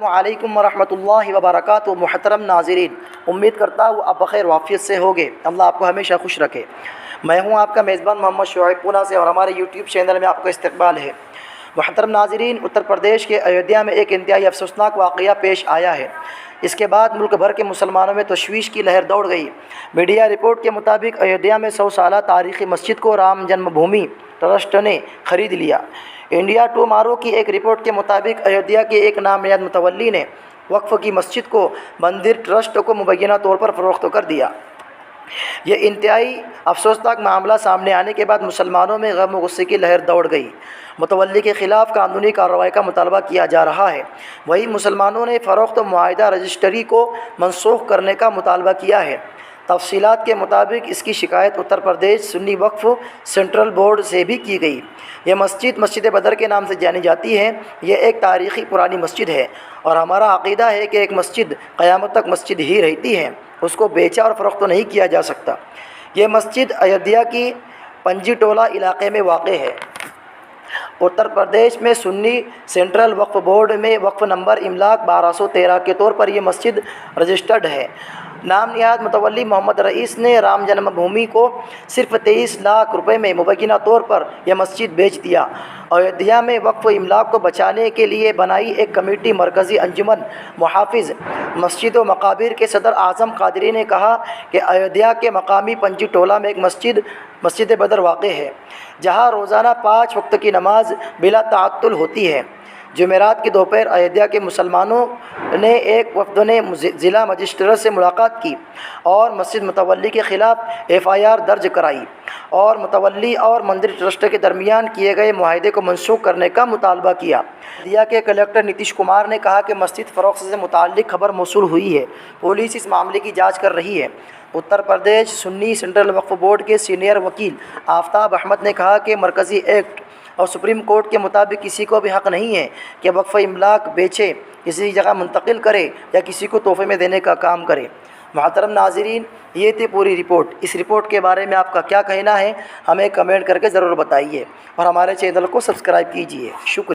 वालेकुम वरहमतुल्लाहि वबरकातुहू। मुहतरम नाज़रीन, उम्मीद करता हूँ आप बख़ैर वाफ़ियत से होगे। अल्लाह आपको हमेशा खुश रखे। मैं हूँ आपका मेज़बान मोहम्मद शुआइब पूना से और हमारे यूट्यूब चैनल में आपका इस्तकबाल है। मुहतरम नाज़रीन, उत्तर प्रदेश के अयोध्या में एक इंतहाई अफसोसनाक वाक़या पेश आया है। इसके बाद मुल्क भर के मुसलमानों में तशवीश की लहर दौड़ गई। मीडिया रिपोर्ट के मुताबिक अयोध्या में 100 साला तारीख़ी मस्जिद को राम जन्मभूमि ट्रस्ट ने ख़रीद लिया। इंडिया टुमारो की एक रिपोर्ट के मुताबिक अयोध्या के एक नामयाद मुतवल्ली ने वक्फ़ की मस्जिद को मंदिर ट्रस्ट को मुबैना तौर पर फ़रोख्त कर दिया। यह इंतहाई अफसोसनाक मामला सामने आने के बाद मुसलमानों में गम और गुस्से की लहर दौड़ गई। मुतवल्ली के ख़िलाफ़ कानूनी कार्रवाई का मुतालबा किया जा रहा है। वहीं मुसलमानों ने फ़रोख्त मुआहिदा रजिस्ट्री को मनसूख करने का मुतालबा किया है। तफसीलात के मुताबिक इसकी शिकायत उत्तर प्रदेश सुन्नी वक्फ़ सेंट्रल बोर्ड से भी की गई। यह मस्जिद मस्जिद बदर के नाम से जानी जाती है। यह एक तारीख़ी पुरानी मस्जिद है और हमारा अक़ीदा है कि एक मस्जिद क़यामत तक मस्जिद ही रहती है, उसको बेचा और फ़रोख्त नहीं किया जा सकता। यह मस्जिद अयोध्या की पंजीटोला इलाक़े में वाक़ है। उत्तर प्रदेश में सुन्नी सेंट्रल वक्फ़ बोर्ड में वक्फ़ नंबर इमलाक 1213 के तौर पर यह मस्जिद रजिस्टर्ड है। नामनिहाद मुतवल्ली मोहम्मद रईस ने राम जन्मभूमि को सिर्फ 23 लाख रुपए में मुबैना तौर पर यह मस्जिद बेच दिया। अयोध्या में वक्फ़ इमलाक को बचाने के लिए बनाई एक कमेटी मरकज़ी अंजुमन मुहाफ़िज़ मस्जिद व मकाबिर के सदर आज़म कादरी ने कहा कि अयोध्या के मकामी पंजीटोला में एक मस्जिद बदर वाक़ है, जहाँ रोज़ाना 5 वक्त की नमाज बिला ताअत्तुल होती है। जुमेरात की दोपहर अयोध्या के मुसलमानों ने एक वफ़द ने ज़िला मजिस्ट्रेट से मुलाकात की और मस्जिद मुतवल्ली के ख़िलाफ़ FIR दर्ज कराई और मुतवल्ली और मंदिर ट्रस्ट के दरमियान किए गए मुआहदे को मनसूख करने का मुतालबा किया। अयोध्या के कलेक्टर नीतीश कुमार ने कहा कि मस्जिद फ़रोख्त से मुताल्लिक़ खबर मौसूल हुई है। पुलिस इस मामले की जाँच कर रही है। उत्तर प्रदेश सुन्नी सेंट्रल वक्फ़ बोर्ड के सीनियर वकील आफ्ताब अहमद ने कहा कि मरकज़ी एक्ट और सुप्रीम कोर्ट के मुताबिक किसी को भी हक़ नहीं है कि वक्फ़ इमलाक बेचे, किसी जगह मुंतकिल करे या किसी को तोहफ़े में देने का काम करे। मुहतरम नाज़रीन, ये थी पूरी रिपोर्ट। इस रिपोर्ट के बारे में आपका क्या कहना है, हमें कमेंट करके ज़रूर बताइए और हमारे चैनल को सब्सक्राइब कीजिए। शुक्रिया।